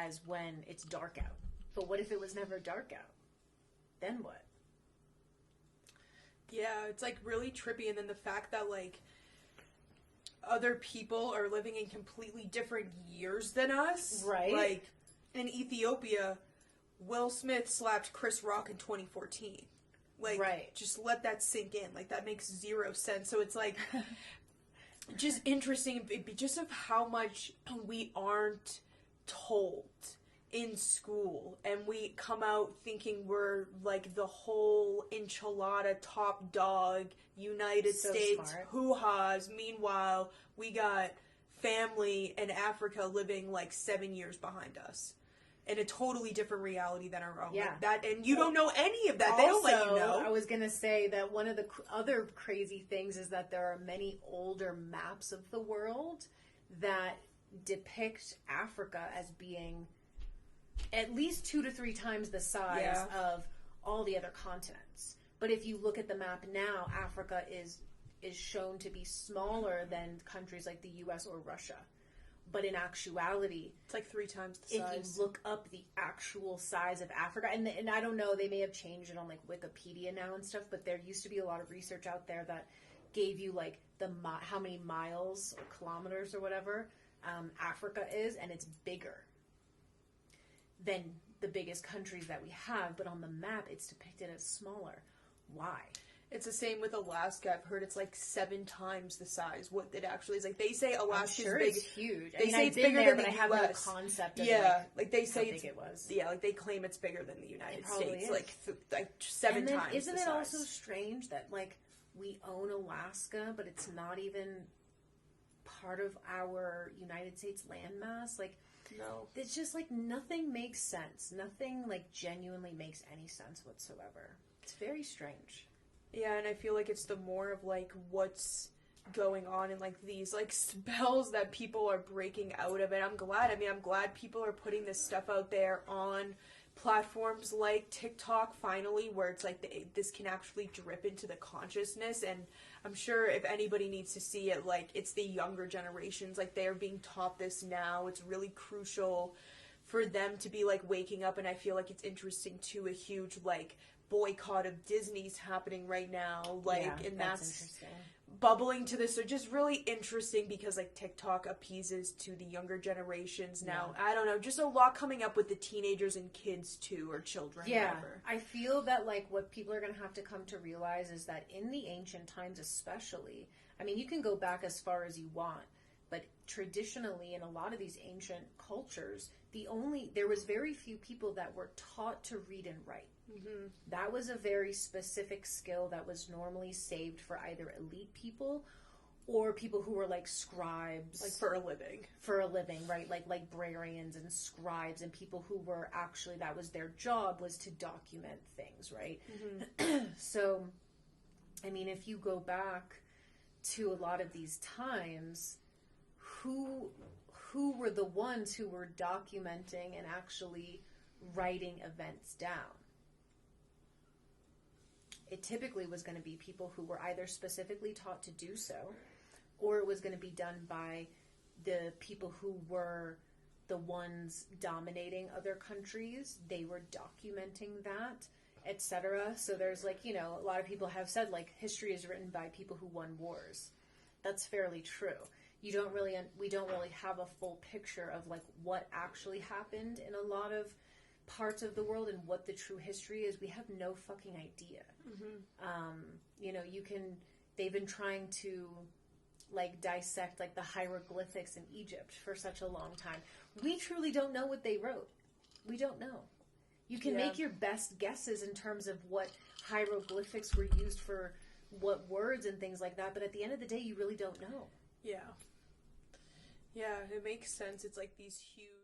as when it's dark out. But what if it was never dark out? Then what? Yeah, it's like really trippy. And then the fact that like other people are living in completely different years than us. Right. Like in Ethiopia, Will Smith slapped Chris Rock in 2014. Like, right. Just let that sink in. Like, that makes zero sense. So it's like, just interesting, just of how much we aren't told in school, and we come out thinking we're like the whole enchilada top dog United States smart. hoo-has. Meanwhile, we got family in Africa living like 7 years behind us in a totally different reality than our own. Yeah. Like that, and you don't know any of that. Also, they don't let you know. I was going to say that one of the other crazy things is that there are many older maps of the world that depict Africa as being at least 2 to 3 times the size of all the other continents. But if you look at the map now, Africa is shown to be smaller than countries like the US or Russia. But in actuality, it's like 3 times the size. If you look up the actual size of Africa, and I don't know, they may have changed it on like Wikipedia now and stuff, but there used to be a lot of research out there that gave you like how many miles or kilometers or whatever Africa is, and it's bigger than the biggest countries that we have. But on the map, it's depicted as smaller. Why? It's the same with Alaska. I've heard it's like 7 times the size what it actually is. Like they say Alaska's sure big. It's huge. They say it's bigger than the US. I have no concept of like they say how big it was. Yeah, like they claim it's bigger than the United States. Is. Like 7 and then, times. Isn't the it size. also strange that like we own Alaska, but it's not even part of our United States landmass? Like, no, it's just like nothing makes sense. Nothing like genuinely makes any sense whatsoever. It's very strange. Yeah, and I feel like it's the more of like what's going on in like these like spells that people are breaking out of it. I'm glad people are putting this stuff out there on platforms like TikTok finally, where it's like this can actually drip into the consciousness. And I'm sure if anybody needs to see it, like it's the younger generations, like they're being taught this now. It's really crucial for them to be like waking up. And I feel like it's interesting too, a huge like boycott of Disney's happening right now, like, and that's bubbling to this. So just really interesting because like TikTok appeases to the younger generations now. I don't know, just a lot coming up with the teenagers and kids too, or children. Yeah, whatever. I feel that like what people are going to have to come to realize is that in the ancient times, especially, I mean, you can go back as far as you want, but traditionally in a lot of these ancient cultures, there was very few people that were taught to read and write. Mm-hmm. That was a very specific skill that was normally saved for either elite people or people who were like scribes, like for a living, right? Like librarians and scribes and people who were actually, that was their job, was to document things, right? Mm-hmm. So, I mean, if you go back to a lot of these times, who were the ones who were documenting and actually writing events down? It typically was going to be people who were either specifically taught to do so, or it was going to be done by the people who were the ones dominating other countries. They were documenting that, etc. So there's like, you know, a lot of people have said like history is written by people who won wars. That's fairly true. We don't really have a full picture of like what actually happened in a lot of parts of the world and what the true history is. We have no fucking idea. Mm-hmm. You know, they've been trying to like dissect like the hieroglyphics in Egypt for such a long time. We truly don't know what they wrote. We don't know. You can make your best guesses in terms of what hieroglyphics were used for what words and things like that, but at the end of the day, you really don't know. Yeah. Yeah, it makes sense. It's like these huge